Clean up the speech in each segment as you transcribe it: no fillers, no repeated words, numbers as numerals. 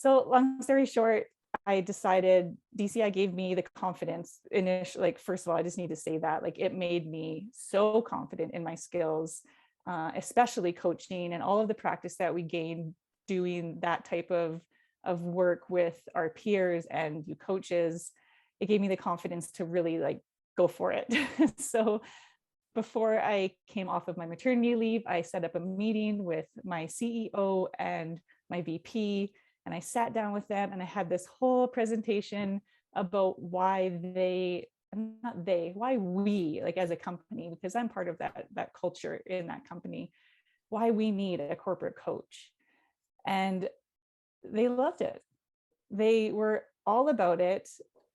So long story short, I decided DCI gave me the confidence initially. Like, first of all, I just need to say that, like, it made me so confident in my skills, especially coaching and all of the practice that we gained doing that type of work with our peers and you coaches. It gave me the confidence to really like go for it. So before I came off of my maternity leave, I set up a meeting with my CEO and my VP, and I sat down with them and I had this whole presentation about why why we, like as a company, because I'm part of that culture in that company, why we need a corporate coach. And they loved it. They were all about it.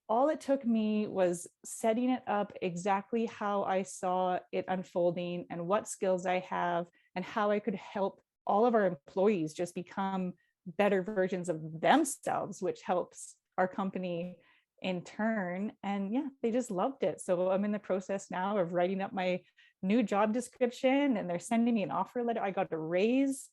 All it took me was setting it up exactly how I saw it unfolding and what skills I have and how I could help all of our employees just become better versions of themselves, which helps our company in turn. And yeah, they just loved it. So I'm in the process now of writing up my new job description, and they're sending me an offer letter. I got a raise.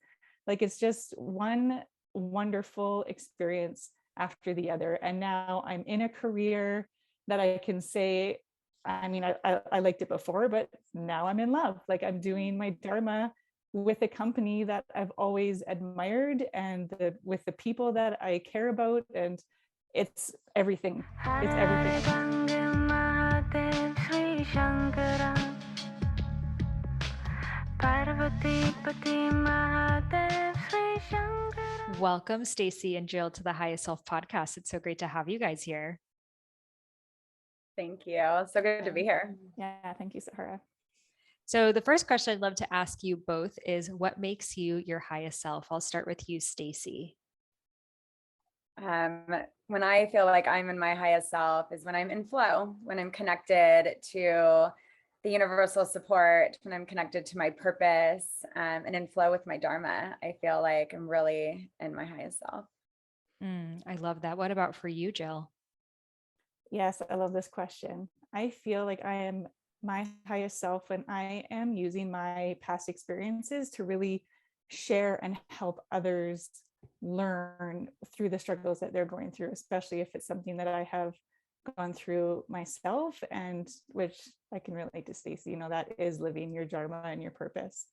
Like, it's just one wonderful experience after the other. And now I'm in a career that I can say, I mean, I liked it before, but now I'm in love. Like, I'm doing my Dharma with a company that I've always admired and with the people that I care about. And it's everything. It's everything. Welcome, Stacey and Jill, to the Highest Self podcast. It's so great to have you guys here. Thank you. So good to be here. Yeah, thank you, Sahara. So the first question I'd love to ask you both is, what makes you your highest self? I'll start with you, Stacey. When I feel like I'm in my highest self is when I'm in flow, when I'm connected to the universal support, when I'm connected to my purpose, and in flow with my Dharma. I feel like I'm really in my highest self. I love that. What about for you, Jill? Yes, I love this question. I feel like I am my highest self when I am using my past experiences to really share and help others learn through the struggles that they're going through, especially if it's something that I have gone through myself, and which I can relate to Stacey, that is living your Dharma and your purpose.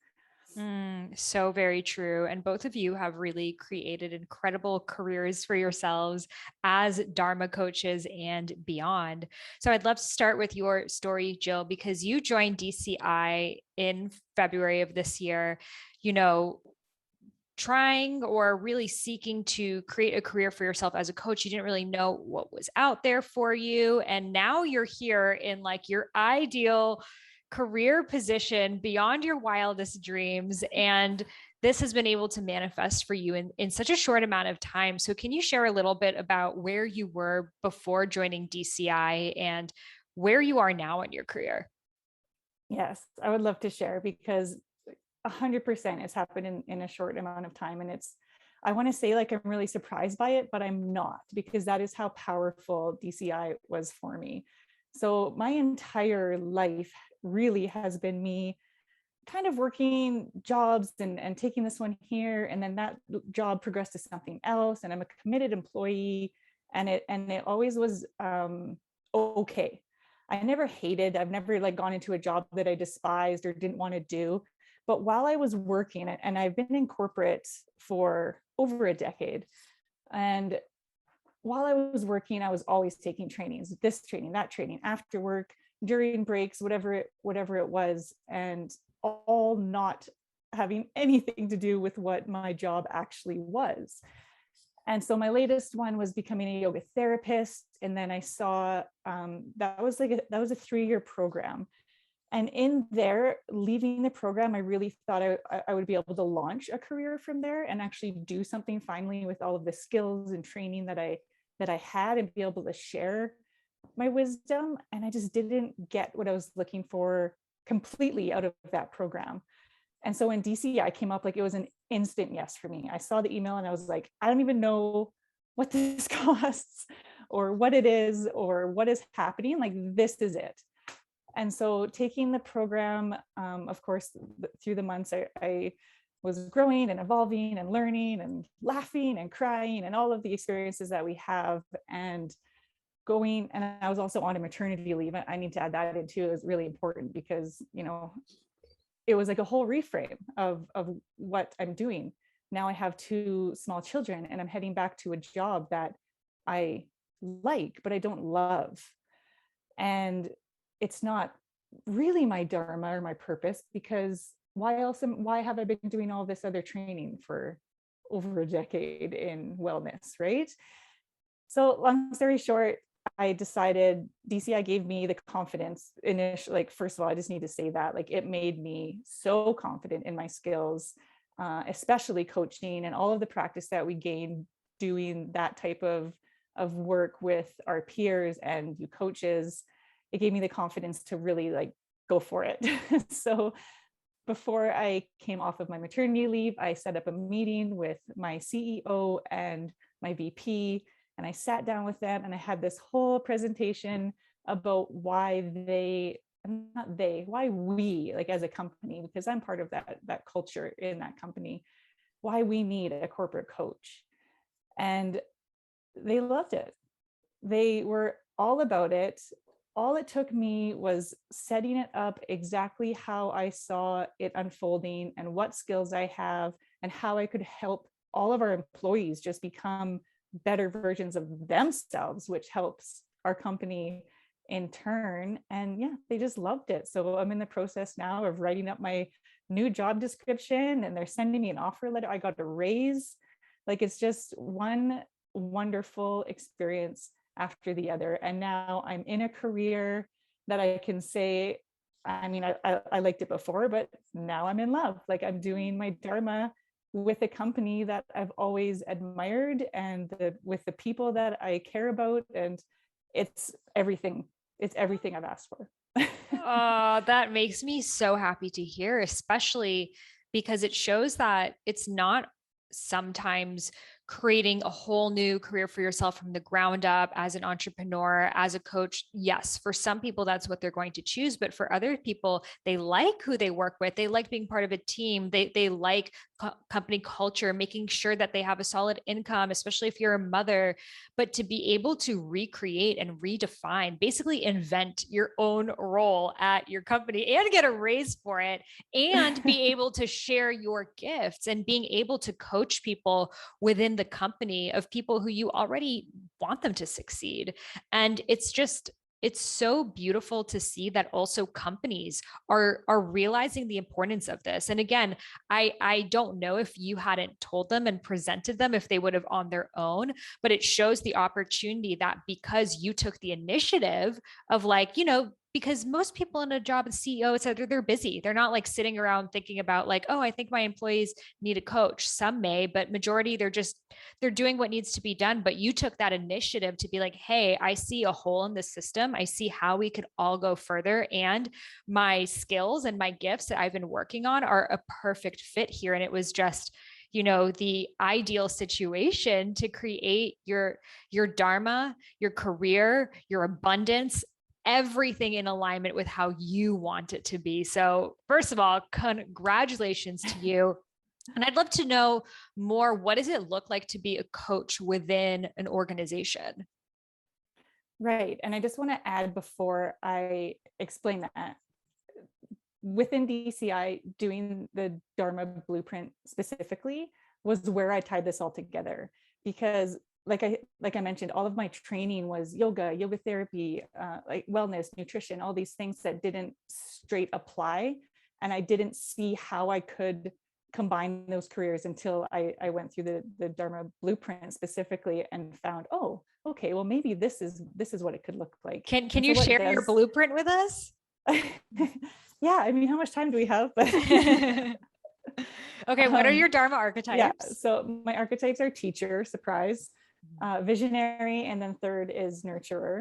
So very true. And both of you have really created incredible careers for yourselves as Dharma coaches and beyond. So I'd love to start with your story, Jill, because you joined DCI in February of this year, trying or really seeking to create a career for yourself as a coach. You didn't really know what was out there for you. And now you're here in like your ideal career position beyond your wildest dreams. And this has been able to manifest for you in such a short amount of time. So can you share a little bit about where you were before joining DCI and where you are now in your career? Yes, I would love to share, because 100% it's happened in a short amount of time. And I want to say like I'm really surprised by it, but I'm not, because that is how powerful DCI was for me. So my entire life really has been me kind of working jobs and taking this one here, and then that job progressed to something else, and I'm a committed employee, and it always was okay. I've never like gone into a job that I despised or didn't want to do. But while I was working, and I've been in corporate for over a decade, and while I was working, I was always taking trainings, this training, that training, after work, during breaks, whatever it was, and all not having anything to do with what my job actually was. And so my latest one was becoming a yoga therapist. And then I saw that was a 3-year program. And in there, leaving the program, I really thought I would be able to launch a career from there and actually do something finally with all of the skills and training that I had, and be able to share my wisdom. And I just didn't get what I was looking for completely out of that program. And so when DCI came up, like, it was an instant yes for me. I saw the email and I was like, I don't even know what this costs or what it is or what is happening. Like, this is it. And so taking the program, of course, through the months, I was growing and evolving and learning and laughing and crying and all of the experiences that we have, and going, and I was also on a maternity leave. I need to add that in too, is really important, because, you know, it was like a whole reframe of what I'm doing. Now I have 2 small children and I'm heading back to a job that I like, but I don't love. And it's not really my dharma or my purpose, because why have I been doing all this other training for over a decade in wellness, right? So long story short, I decided DCI gave me the confidence initially. Like, first of all, I just need to say that, like, it made me so confident in my skills, especially coaching and all of the practice that we gained doing that type of work with our peers and you coaches. It gave me the confidence to really like go for it. So before I came off of my maternity leave, I set up a meeting with my CEO and my VP, and I sat down with them and I had this whole presentation about why we, like as a company, because I'm part of that culture in that company, why we need a corporate coach. And they loved it. They were all about it. All it took me was setting it up exactly how I saw it unfolding and what skills I have and how I could help all of our employees just become better versions of themselves, which helps our company in turn. And yeah, they just loved it. So I'm in the process now of writing up my new job description, and they're sending me an offer letter. I got a raise. Like, it's just one wonderful experience after the other. And now I'm in a career that I can say, I mean, I liked it before, but now I'm in love. Like, I'm doing my Dharma with a company that I've always admired, and with the people that I care about. And it's everything. It's everything I've asked for. Oh, that makes me so happy to hear, especially because it shows that it's not sometimes creating a whole new career for yourself from the ground up as an entrepreneur, as a coach. Yes, for some people, that's what they're going to choose. But for other people, they like who they work with. They like being part of a team. They like company culture, making sure that they have a solid income, especially if you're a mother. But to be able to recreate and redefine, basically invent your own role at your company and get a raise for it, and be able to share your gifts and being able to coach people within the company of people who you already want them to succeed. And it's so beautiful to see that also companies are realizing the importance of this. And again, I don't know if you hadn't told them and presented them, if they would have on their own, but it shows the opportunity that because you took the initiative of, like, you know, because most people in a job as CEO, it's either they're busy. They're not like sitting around thinking about like, oh, I think my employees need a coach. Some may, but majority, they're doing what needs to be done. But you took that initiative to be like, hey, I see a hole in the system. I see how we could all go further. And my skills and my gifts that I've been working on are a perfect fit here. And it was just, you know, the ideal situation to create your Dharma, your career, your abundance, everything in alignment with how you want it to be. So first of all, congratulations to you. And I'd love to know more, what does it look like to be a coach within an organization? Right. And I just want to add, before I explain that, within DCI, doing the Dharma blueprint specifically was where I tied this all together, because like I mentioned, all of my training was yoga therapy, like wellness, nutrition, all these things that didn't straight apply. And I didn't see how I could combine those careers until I went through the Dharma blueprint specifically and found, oh, okay, well, maybe this is what it could look like. Can you share your blueprint with us? Yeah, I mean, how much time do we have? Okay, what are your Dharma archetypes? Yeah, so my archetypes are teacher, surprise, visionary, and then third is nurturer.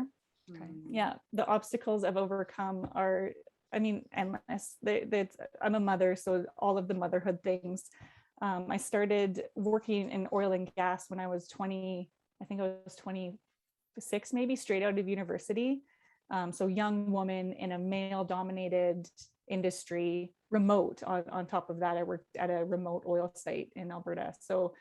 Okay. Yeah, the obstacles I've overcome are, I mean, endless. I'm a mother, so all of the motherhood things. I started working in oil and gas when I was 20, I think I was 26, maybe, straight out of university. So young woman in a male-dominated industry, remote. On top of that, I worked at a remote oil site in Alberta. So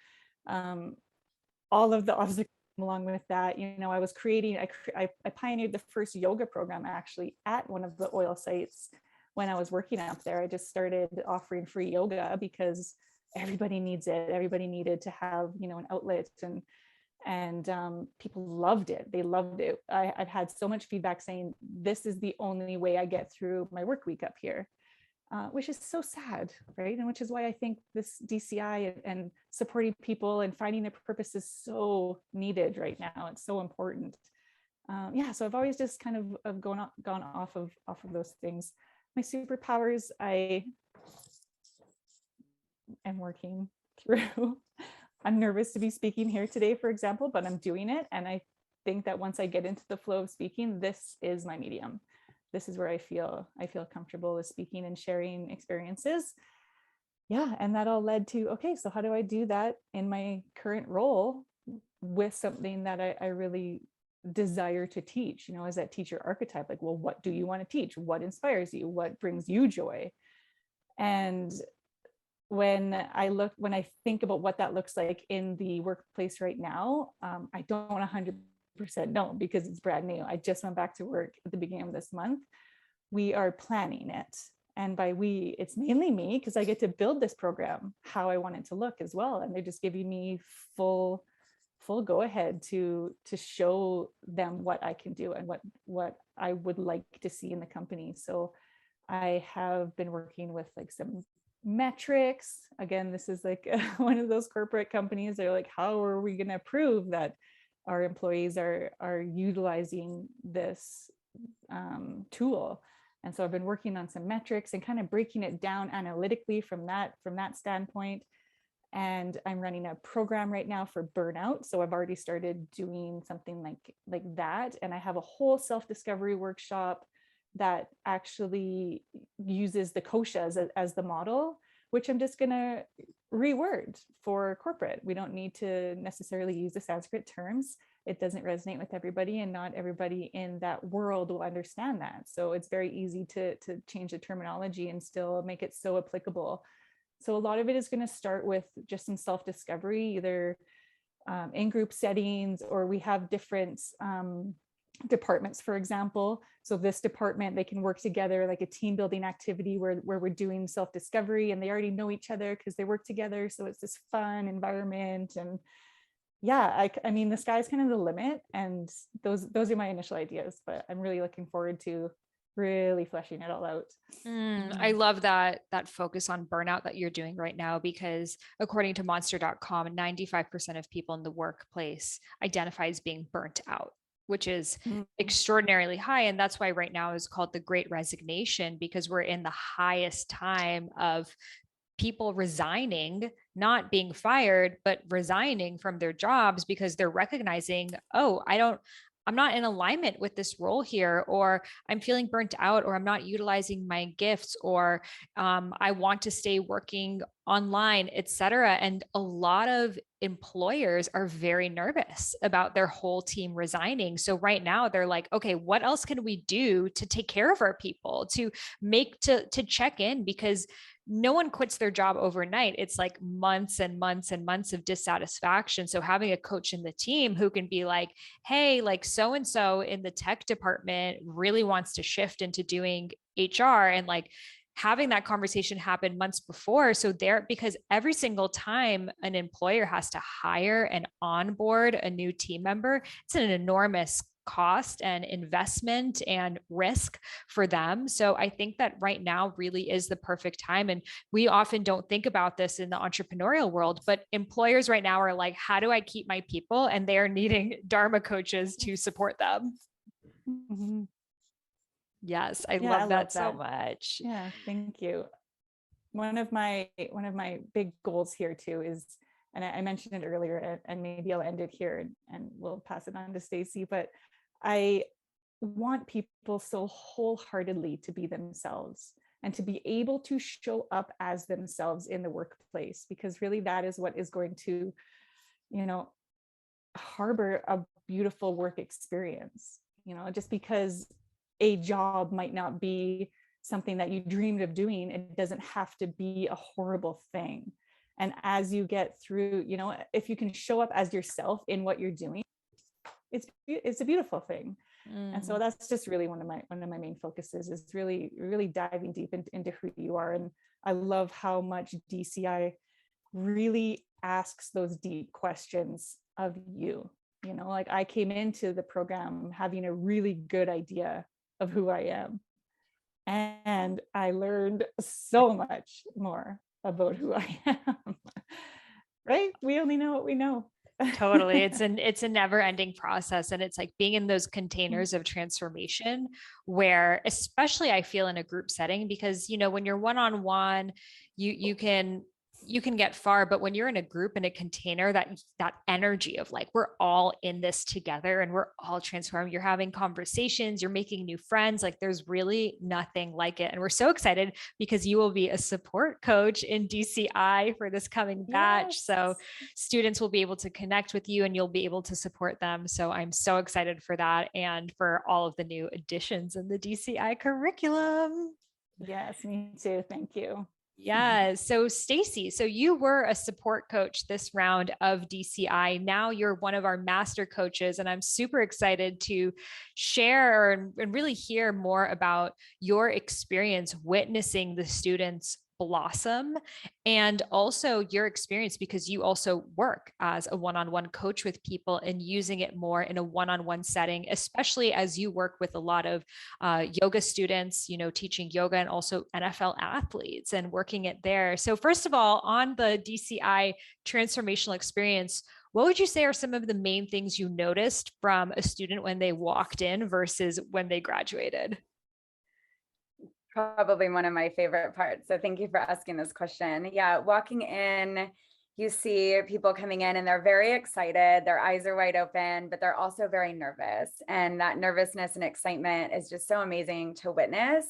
all of the obstacles along with that, you know, I was creating, I pioneered the first yoga program actually at one of the oil sites when I was working up there. I just started offering free yoga because everybody needs it. Everybody needed to have, you know, an outlet, and people loved it. They loved it. I've had so much feedback saying this is the only way I get through my work week up here. Which is so sad, right? And which is why I think this DCI and supporting people and finding their purpose is so needed right now. It's so important. Yeah, so I've always just kind of gone off of those things. My superpowers, I am working through. I'm nervous to be speaking here today, for example, but I'm doing it. And I think that once I get into the flow of speaking, this is my medium. This is where I feel comfortable with speaking and sharing experiences. Yeah, and that all led to, okay, so how do I do that in my current role with something that I really desire to teach, you know, as that teacher archetype? Like, well, what do you want to teach? What inspires you? What brings you joy? And when I think about what that looks like in the workplace right now, I don't 100% know because it's brand new. I just went back to work at the beginning of this month. We are planning it. And by we, it's mainly me, because I get to build this program how I want it to look as well. And they're just giving me full go ahead to show them what I can do and what I would like to see in the company. So I have been working with like some metrics. Again, this is like one of those corporate companies. They're like, how are we going to prove that our employees are utilizing this tool? And so I've been working on some metrics and kind of breaking it down analytically from that standpoint. And I'm running a program right now for burnout. So I've already started doing something like that. And I have a whole self-discovery workshop that actually uses the koshas as the model, which I'm just going to reword for corporate. We don't need to necessarily use the Sanskrit terms. It doesn't resonate with everybody, and not everybody in that world will understand that. So it's very easy to change the terminology and still make it so applicable. So a lot of it is going to start with just some self-discovery, either in group settings, or we have different departments, for example. So this department, they can work together like a team building activity where we're doing self-discovery, and they already know each other because they work together. So it's this fun environment. And yeah, I mean, the sky's kind of the limit, and those are my initial ideas, but I'm really looking forward to really fleshing it all out. I love that focus on burnout that you're doing right now, because according to monster.com, 95% of people in the workplace identify as being burnt out, which is extraordinarily high. And that's why right now is called the Great Resignation, because we're in the highest time of people resigning, not being fired, but resigning from their jobs because they're recognizing, oh, I'm not in alignment with this role here, or I'm feeling burnt out, or I'm not utilizing my gifts, or I want to stay working online, etc. And a lot of employers are very nervous about their whole team resigning. So right now they're like, okay, what else can we do to take care of our people, to check in? Because no one quits their job overnight. It's like months and months and months of dissatisfaction. So having a coach in the team who can be like, hey, like so-and-so in the tech department really wants to shift into doing HR, and like having that conversation happen months before. So because every single time an employer has to hire and onboard a new team member, it's an enormous cost and investment and risk for them. So I think that right now really is the perfect time. And we often don't think about this in the entrepreneurial world, but employers right now are like, how do I keep my people? And they are needing Dharma coaches to support them. Mm-hmm. Yes, I love that so much. Yeah, thank you. One of my big goals here too is, and I mentioned it earlier, and maybe I'll end it here and we'll pass it on to Stacey, but I want people so wholeheartedly to be themselves and to be able to show up as themselves in the workplace, because really that is what is going to, you know, harbor a beautiful work experience. You know, just because a job might not be something that you dreamed of doing, it doesn't have to be a horrible thing. And as you get through, you know, if you can show up as yourself in what you're doing, it's a beautiful thing. And so that's just really one of my main focuses, is really diving deep into who you are. And I love how much DCI really asks those deep questions of you. You know, like I came into the program having a really good idea of who I am, and I learned so much more about who I am. Right? We only know what we know. Totally. It's a never ending process. And it's like being in those containers of transformation where, especially I feel in a group setting, because, you know, when you're one-on-one, you can get far, but when you're in a group, in a container, that energy of like, we're all in this together and we're all transforming, you're having conversations, you're making new friends, like there's really nothing like it. And we're so excited because you will be a support coach in DCI for this coming batch. Yes. So students will be able to connect with you and you'll be able to support them. So I'm so excited for that and for all of the new additions in the DCI curriculum. Yes, me too. Thank you. Yeah. So Stacey, so you were a support coach this round of DCI. Now you're one of our master coaches, and I'm super excited to share and really hear more about your experience witnessing the students blossom, and also your experience because you also work as a one-on-one coach with people and using it more in a one-on-one setting, especially as you work with a lot of yoga students, you know, teaching yoga, and also NFL athletes and working it there. So first of all, on the DCI transformational experience, what would you say are some of the main things you noticed from a student when they walked in versus when they graduated? Probably one of my favorite parts. So thank you for asking this question. Yeah, walking in, you see people coming in and they're very excited. Their eyes are wide open, but they're also very nervous. And that nervousness and excitement is just so amazing to witness.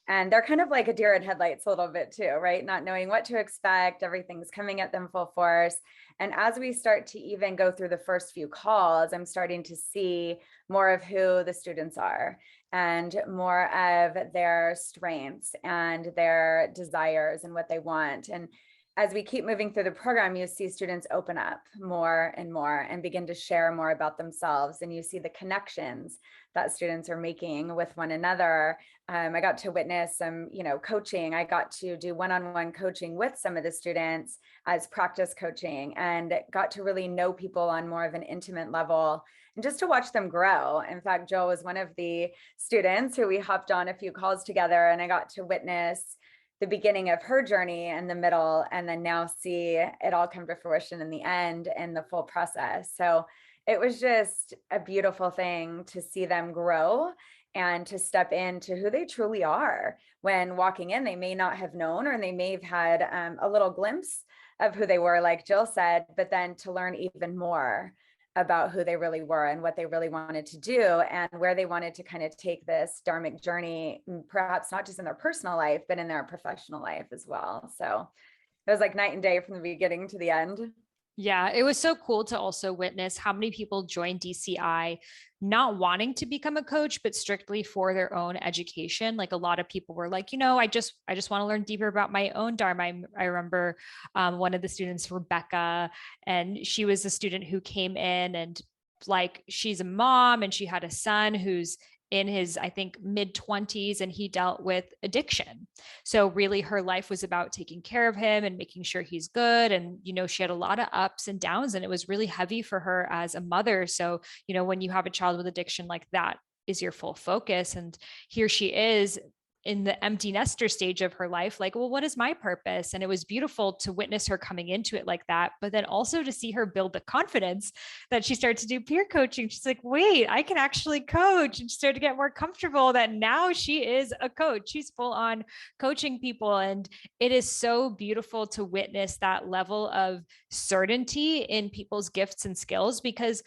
And they're kind of like a deer in headlights a little bit too, right? Not knowing what to expect. Everything's coming at them full force. And as we start to even go through the first few calls, I'm starting to see more of who the students are and more of their strengths and their desires and what they want. And as we keep moving through the program, you see students open up more and more and begin to share more about themselves. And you see the connections that students are making with one another. I got to witness some, coaching. I got to do one-on-one coaching with some of the students as practice coaching, and got to really know people on more of an intimate level and just to watch them grow. In fact, Jill was one of the students who we hopped on a few calls together, and I got to witness the beginning of her journey and the middle, and then now see it all come to fruition in the end and the full process. So it was just a beautiful thing to see them grow and to step into who they truly are. When walking in, they may not have known, or they may have had a little glimpse of who they were, like Jill said, but then to learn even more about who they really were and what they really wanted to do and where they wanted to kind of take this dharmic journey, perhaps not just in their personal life, but in their professional life as well. So it was like night and day from the beginning to the end. Yeah, it was so cool to also witness how many people joined DCI not wanting to become a coach, but strictly for their own education. Like a lot of people were like, I just want to learn deeper about my own Dharma. I remember one of the students, Rebecca, and she was a student who came in, and like she's a mom and she had a son who's in his, I think, mid-20s, and he dealt with addiction. So really her life was about taking care of him and making sure he's good. And, she had a lot of ups and downs, and it was really heavy for her as a mother. So, when you have a child with addiction, like that is your full focus. And here she is in the empty nester stage of her life, like, well, what is my purpose? And it was beautiful to witness her coming into it like that, but then also to see her build the confidence that she started to do peer coaching. She's like, wait, I can actually coach, and she started to get more comfortable that now she is a coach. She's full on coaching people. And it is so beautiful to witness that level of certainty in people's gifts and skills, because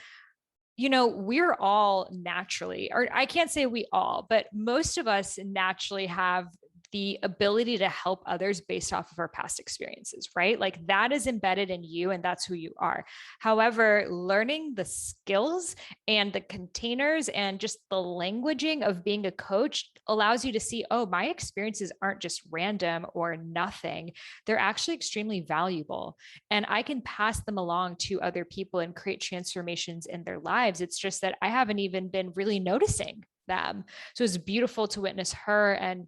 we're all naturally, or I can't say we all, but most of us naturally have the ability to help others based off of our past experiences, right? Like that is embedded in you and that's who you are. However, learning the skills and the containers and just the languaging of being a coach allows you to see, oh, my experiences aren't just random or nothing. They're actually extremely valuable. And I can pass them along to other people and create transformations in their lives. It's just that I haven't even been really noticing them. So it's beautiful to witness her and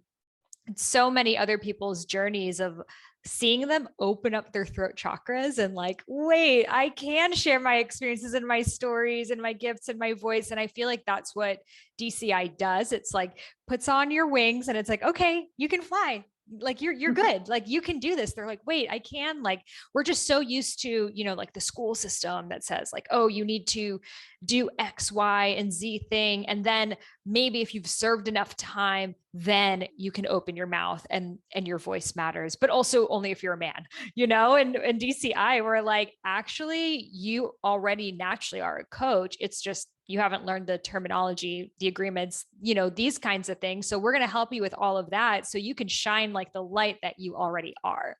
so many other people's journeys of seeing them open up their throat chakras and like, wait, I can share my experiences and my stories and my gifts and my voice. And I feel like that's what DCI does. It's like puts on your wings and it's like, okay, you can fly. Like you're good. Like you can do this. They're like, wait, I can. Like we're just so used to, like the school system that says like, oh, you need to do X, Y, and Z thing. And then maybe if you've served enough time, then you can open your mouth and your voice matters, but also only if you're a man, and DCI, we're like, actually, you already naturally are a coach. It's just, you haven't learned the terminology, the agreements, these kinds of things. So we're going to help you with all of that so you can shine like the light that you already are.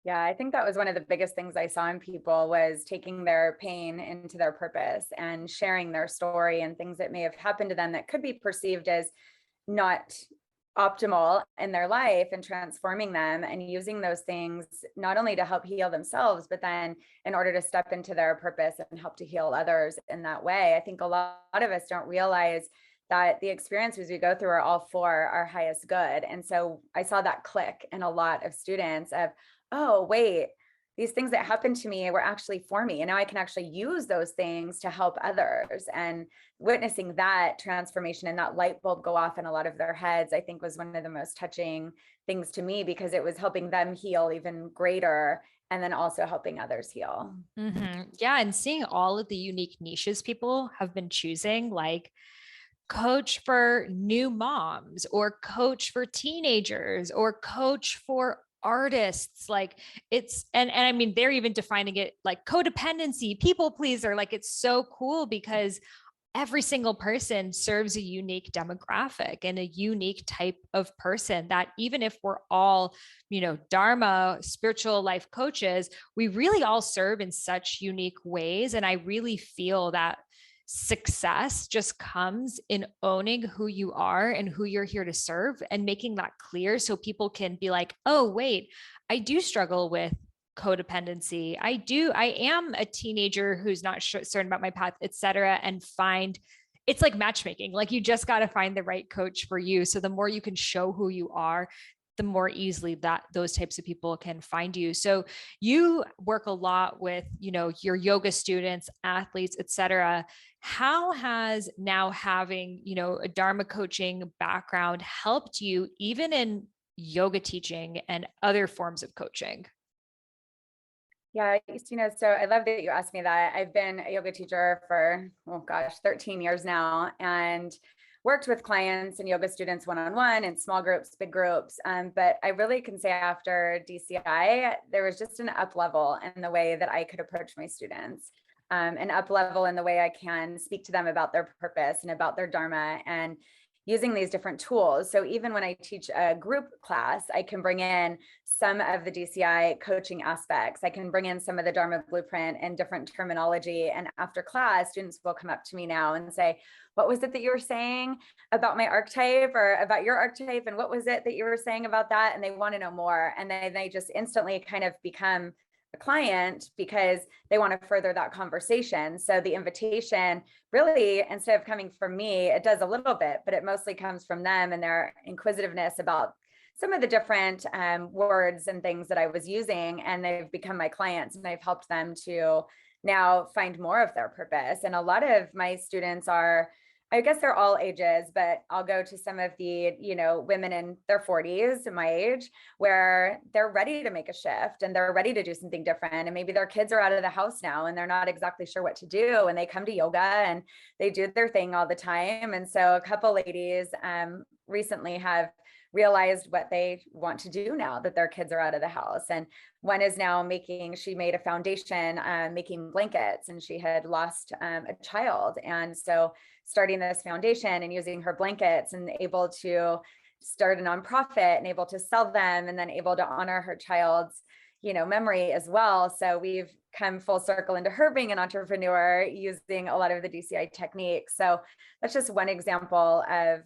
Yeah, I think that was one of the biggest things I saw in people was taking their pain into their purpose and sharing their story and things that may have happened to them that could be perceived as not optimal in their life and transforming them and using those things not only to help heal themselves, but then in order to step into their purpose and help to heal others in that way. I think a lot of us don't realize that the experiences we go through are all for our highest good. And so I saw that click in a lot of students of, oh, wait, these things that happened to me were actually for me. And now I can actually use those things to help others. And witnessing that transformation and that light bulb go off in a lot of their heads, I think was one of the most touching things to me because it was helping them heal even greater and then also helping others heal. Mm-hmm. Yeah. And seeing all of the unique niches people have been choosing, like coach for new moms or coach for teenagers or coach for artists, like it's and I mean they're even defining it like codependency, people pleaser. Like it's so cool because every single person serves a unique demographic and a unique type of person that even if we're all, Dharma spiritual life coaches, we really all serve in such unique ways. And I really feel that success just comes in owning who you are and who you're here to serve and making that clear so people can be like, oh, wait, I do struggle with codependency. I am a teenager who's not certain about my path, et cetera, and find it's like matchmaking. Like you just got to find the right coach for you. So the more you can show who you are, the more easily that those types of people can find you. So you work a lot with, your yoga students, athletes, et cetera. How has now having, a Dharma coaching background helped you even in yoga teaching and other forms of coaching? Yeah, so I love that you asked me that. I've been a yoga teacher for, 13 years now, and worked with clients and yoga students one-on-one and small groups, big groups. But I really can say after DCI, there was just an up level in the way that I could approach my students, an up level in the way I can speak to them about their purpose and about their Dharma and using these different tools. So even when I teach a group class, I can bring in some of the DCI coaching aspects. I can bring in some of the Dharma blueprint and different terminology. And after class, students will come up to me now and say, what was it that you were saying about my archetype or about your archetype? And what was it that you were saying about that? And they want to know more. And then they just instantly kind of become a client because they want to further that conversation. So the invitation really, instead of coming from me, it does a little bit, but it mostly comes from them and their inquisitiveness about some of the different words and things that I was using, and they've become my clients and I've helped them to now find more of their purpose. And a lot of my students are, I guess they're all ages, but I'll go to some of the, women in their 40s, my age, where they're ready to make a shift and they're ready to do something different. And maybe their kids are out of the house now and they're not exactly sure what to do. And they come to yoga and they do their thing all the time. And so a couple ladies recently have realized what they want to do now that their kids are out of the house. And one is now she made a foundation making blankets, and she had lost a child. And so starting this foundation and using her blankets and able to start a nonprofit and able to sell them, and then able to honor her child's, memory as well. So we've come full circle into her being an entrepreneur using a lot of the DCI techniques. So that's just one example of,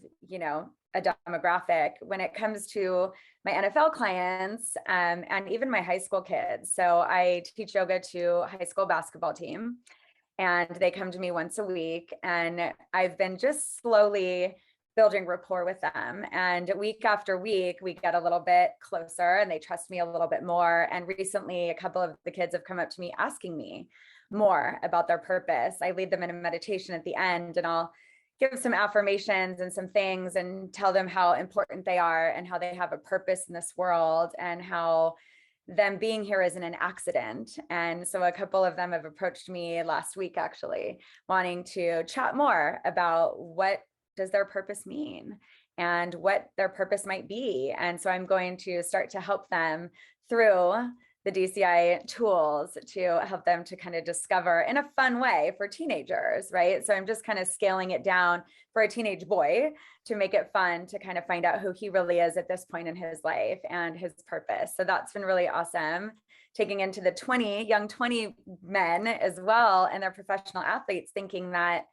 a demographic. When it comes to my NFL clients, and even my high school kids. So I teach yoga to a high school basketball team, and they come to me once a week, and I've been just slowly building rapport with them. And week after week, we get a little bit closer and they trust me a little bit more. And recently, a couple of the kids have come up to me asking me more about their purpose. I lead them in a meditation at the end, and I'll give some affirmations and some things and tell them how important they are and how they have a purpose in this world, and how them being here isn't an accident. And so a couple of them have approached me last week, actually, wanting to chat more about what does their purpose mean and what their purpose might be. And so I'm going to start to help them through the DCI tools to help them to kind of discover in a fun way for teenagers, right? So I'm just kind of scaling it down for a teenage boy to make it fun to kind of find out who he really is at this point in his life and his purpose. So that's been really awesome. Taking into the young 20 men as well, and their professional athletes, thinking that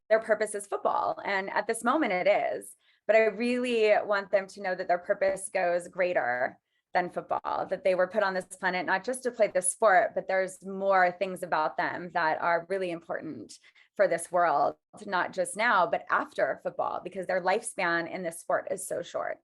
their purpose is football. And at this moment it is, but I really want them to know that their purpose goes greater than football, that they were put on this planet, not just to play the sport, but there's more things about them that are really important for this world, not just now, but after football, because their lifespan in this sport is so short.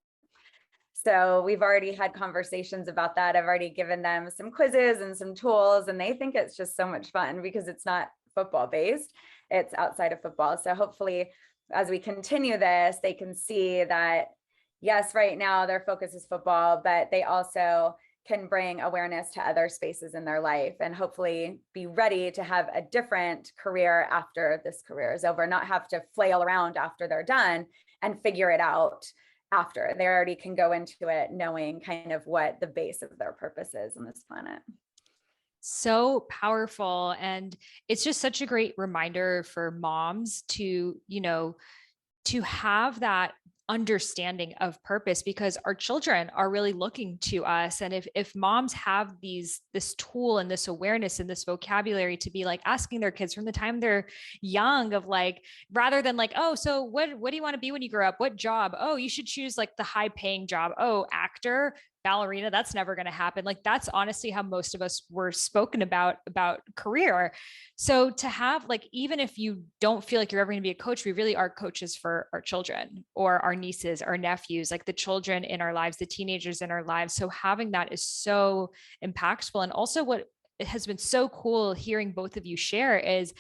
So we've already had conversations about that. I've already given them some quizzes and some tools, and they think it's just so much fun because it's not football based. It's outside of football. So hopefully, as we continue this, they can see that, yes, right now their focus is football, but they also can bring awareness to other spaces in their life, and hopefully be ready to have a different career after this career is over, not have to flail around after they're done and figure it out after. They already can go into it knowing kind of what the base of their purpose is on this planet. So powerful. And it's just such a great reminder for moms to, to have that understanding of purpose, because our children are really looking to us. And if moms have this tool and this awareness and this vocabulary to be like asking their kids from the time they're young of like, rather than like, oh, so what do you want to be when you grow up? What job? Oh, you should choose like the high paying job. Oh, actor, ballerina, that's never going to happen. Like that's honestly how most of us were spoken about career. So to have like, even if you don't feel like you're ever going to be a coach, we really are coaches for our children or our nieces, our nephews, like the children in our lives, the teenagers in our lives. So having that is so impactful. And also what has been so cool hearing both of you share is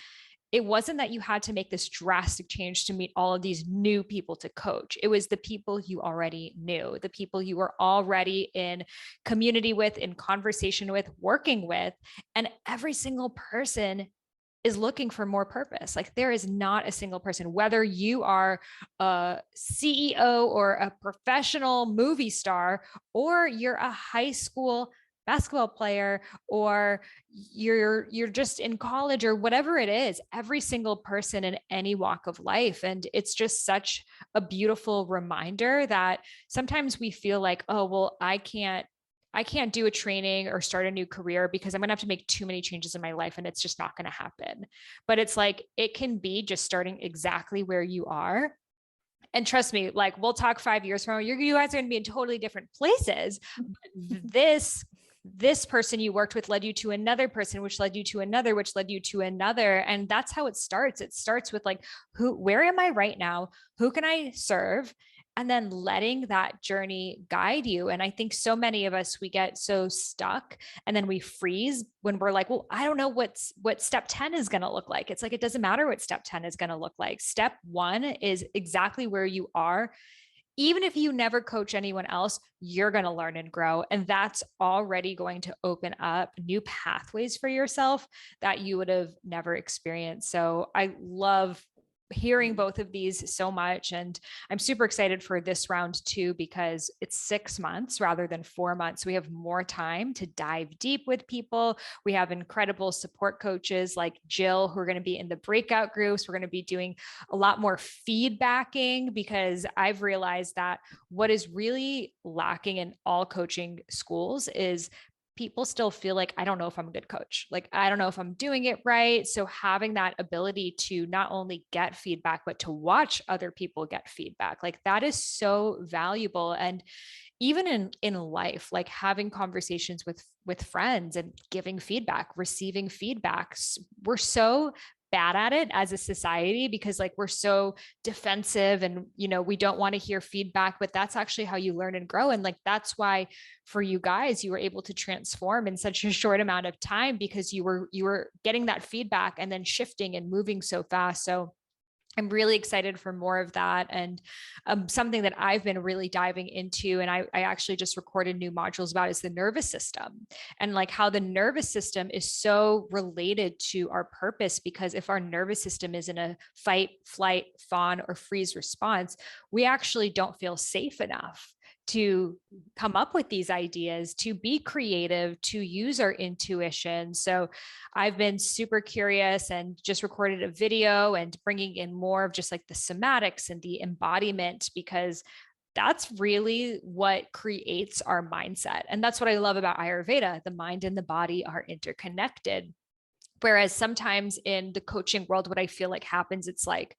it wasn't that you had to make this drastic change to meet all of these new people to coach. It was the people you already knew, the people you were already in community with, in conversation with, working with. And every single person is looking for more purpose. Like there is not a single person, whether you are a CEO or a professional movie star, or you're a high school basketball player, or you're just in college or whatever it is, every single person in any walk of life. And it's just such a beautiful reminder that sometimes we feel like, oh, well, I can't do a training or start a new career because I'm going to have to make too many changes in my life and it's just not going to happen. But it's like, it can be just starting exactly where you are. And trust me, like we'll talk 5 years from now, you guys are going to be in totally different places. This person you worked with led you to another person, which led you to another, which led you to another. And that's how it starts. It starts with like, where am I right now? Who can I serve? And then letting that journey guide you. And I think so many of us, we get so stuck and then we freeze when we're like, well, I don't know what step 10 is going to look like. It's like, it doesn't matter what step 10 is going to look like. Step 1 is exactly where you are. Even if you never coach anyone else, you're going to learn and grow. And that's already going to open up new pathways for yourself that you would have never experienced. So I love hearing both of these so much. And I'm super excited for this round too, because it's 6 months rather than 4 months. We have more time to dive deep with people. We have incredible support coaches like Jill, who are going to be in the breakout groups. We're going to be doing a lot more feedbacking, because I've realized that what is really lacking in all coaching schools is people still feel like, I don't know if I'm a good coach. Like, I don't know if I'm doing it right. So having that ability to not only get feedback, but to watch other people get feedback, like that is so valuable. And even in life, like having conversations with friends and giving feedback, receiving feedback, we're so bad at it as a society, because like we're so defensive and, we don't want to hear feedback, but that's actually how you learn and grow. And like, that's why for you guys, you were able to transform in such a short amount of time, because you were getting that feedback and then shifting and moving so fast. So I'm really excited for more of that. And something that I've been really diving into, and I actually just recorded new modules about, is the nervous system, and like how the nervous system is so related to our purpose. Because if our nervous system is in a fight, flight, fawn, or freeze response, we actually don't feel safe enough to come up with these ideas, to be creative, to use our intuition. So I've been super curious and just recorded a video and bringing in more of just like the somatics and the embodiment, because that's really what creates our mindset. And that's what I love about Ayurveda. The mind and the body are interconnected. Whereas sometimes in the coaching world, what I feel like happens, it's like,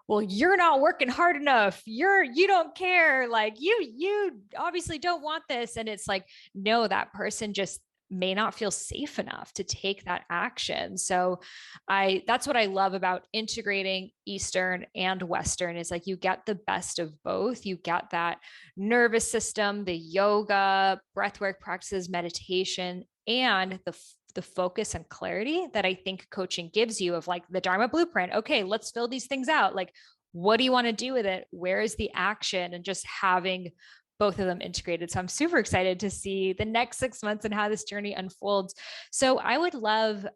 well, you're not working hard enough. You don't care. Like you obviously don't want this. And it's like, no, that person just may not feel safe enough to take that action. So that's what I love about integrating Eastern and Western, is like, you get the best of both. You get that nervous system, the yoga, breathwork practices, meditation, and the focus and clarity that I think coaching gives you, of like the Dharma blueprint. Okay, let's fill these things out. Like, what do you want to do with it? Where is the action? And just having both of them integrated. So I'm super excited to see the next 6 months and how this journey unfolds. So I would love,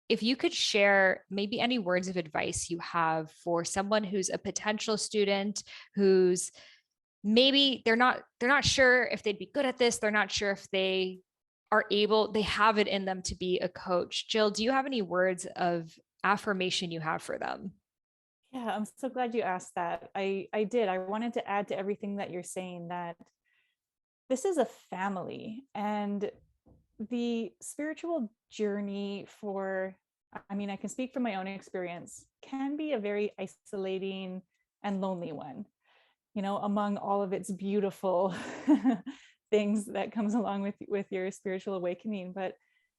if you could share maybe any words of advice you have for someone who's a potential student, who's maybe they're not sure if they'd be good at this. They're not sure if they have it in them to be a coach. Jill, do you have any words of affirmation you have for them? Yeah, I'm so glad you asked that. I did. I wanted to add to everything that you're saying, that this is a family, and the spiritual journey I can speak from my own experience, can be a very isolating and lonely one, among all of its beautiful things that comes along with your spiritual awakening. But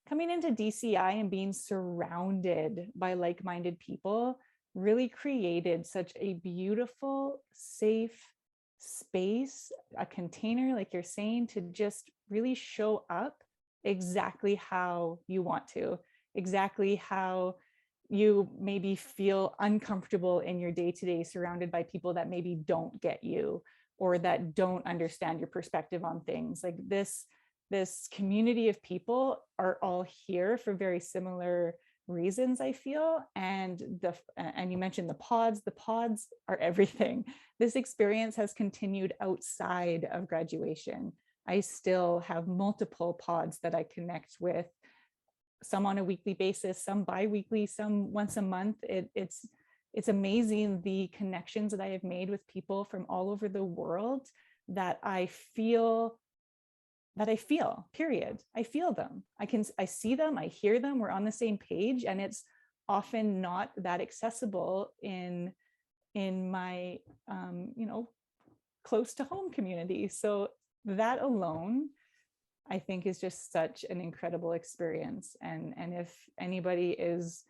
coming into DCI and being surrounded by like-minded people really created such a beautiful, safe space, a container, like you're saying, to just really show up exactly how you want to, exactly how you maybe feel uncomfortable in your day-to-day, surrounded by people that maybe don't get you or that don't understand your perspective on things. Like this community of people are all here for very similar reasons, I feel. And you mentioned the pods are everything. This experience has continued outside of graduation. I still have multiple pods that I connect with, some on a weekly basis, some bi-weekly, some once a month. It's amazing the connections that I have made with people from all over the world that I feel, period. I feel them. I see them, I hear them, we're on the same page, and it's often not that accessible in my, close to home community. So that alone, I think, is just such an incredible experience. And if anybody is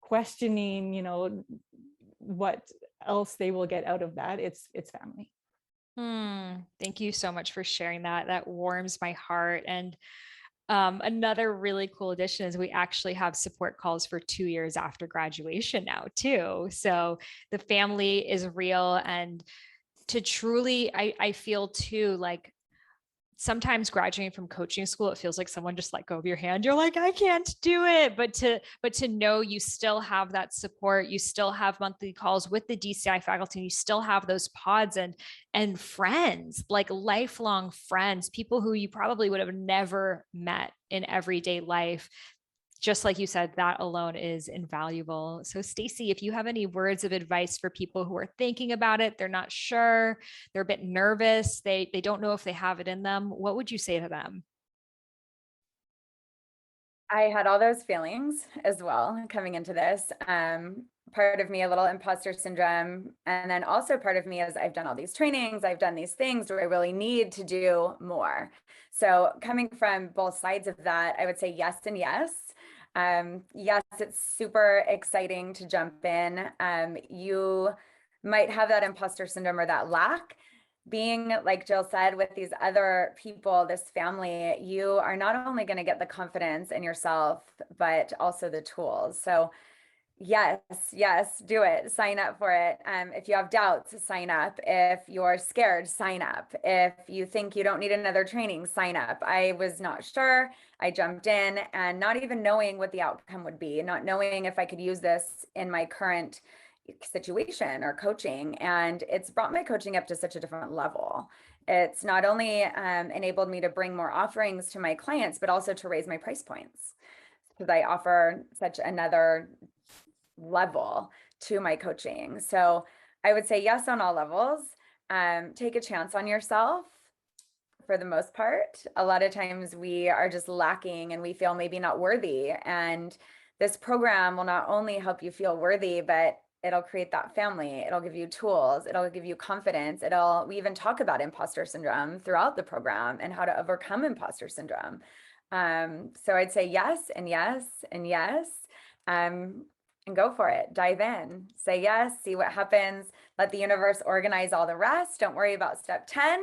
questioning, what else they will get out of that, it's family. Thank you so much for sharing that. That warms my heart. And another really cool addition is we actually have support calls for 2 years after graduation now too. So the family is real. And to truly, I feel too, like sometimes graduating from coaching school, it feels like someone just let go of your hand. You're like, I can't do it. But to know you still have that support, you still have monthly calls with the DCI faculty, you still have those pods and friends, like lifelong friends, people who you probably would have never met in everyday life. Just like you said, that alone is invaluable. So Stacey, if you have any words of advice for people who are thinking about it, they're not sure, they're a bit nervous, they don't know if they have it in them, what would you say to them? I had all those feelings as well coming into this. Part of me, a little imposter syndrome. And then also part of me is I've done all these trainings, I've done these things. Do I really need to do more? So coming from both sides of that, I would say yes and yes. Yes, it's super exciting to jump in. You might have that imposter syndrome or that lack. Being, like Jill said, with these other people, this family, you are not only going to get the confidence in yourself, but also the tools. So yes, do it. Sign up for it. If you have doubts, sign up. If you're scared, sign up. If you think you don't need another training, sign up. I was not sure. I jumped in and not even knowing what the outcome would be, not knowing if I could use this in my current situation or coaching. And it's brought my coaching up to such a different level. It's not only enabled me to bring more offerings to my clients, but also to raise my price points because I offer such another level to my coaching. So I would say yes on all levels. Take a chance on yourself for the most part. A lot of times we are just lacking and we feel maybe not worthy. And this program will not only help you feel worthy, but it'll create that family. It'll give you tools. It'll give you confidence. We even talk about imposter syndrome throughout the program and how to overcome imposter syndrome. So I'd say yes and yes and yes. And go for it. Dive in. Say yes, see what happens. Let the universe organize all the rest. Don't worry about step 10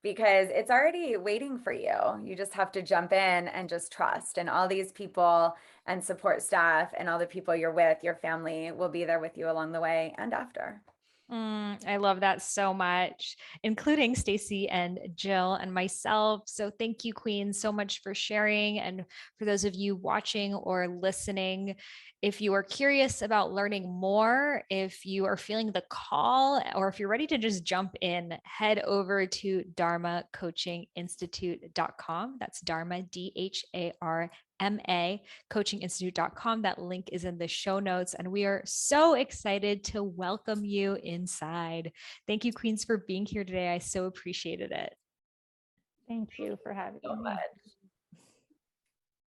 because it's already waiting for you. You just have to jump in and just trust. And all these people and support staff and all the people you're with, your family will be there with you along the way and after. I love that so much, including Stacey and Jill and myself. So thank you, Queen, so much for sharing. And for those of you watching or listening, if you are curious about learning more, if you are feeling the call, or if you're ready to just jump in, head over to dharmacoachinginstitute.com. That's Dharma, DHARMA, coachinginstitute.com. That link is in the show notes. And we are so excited to welcome you inside. Thank you, Queens, for being here today. I so appreciated it. Thank you for having me.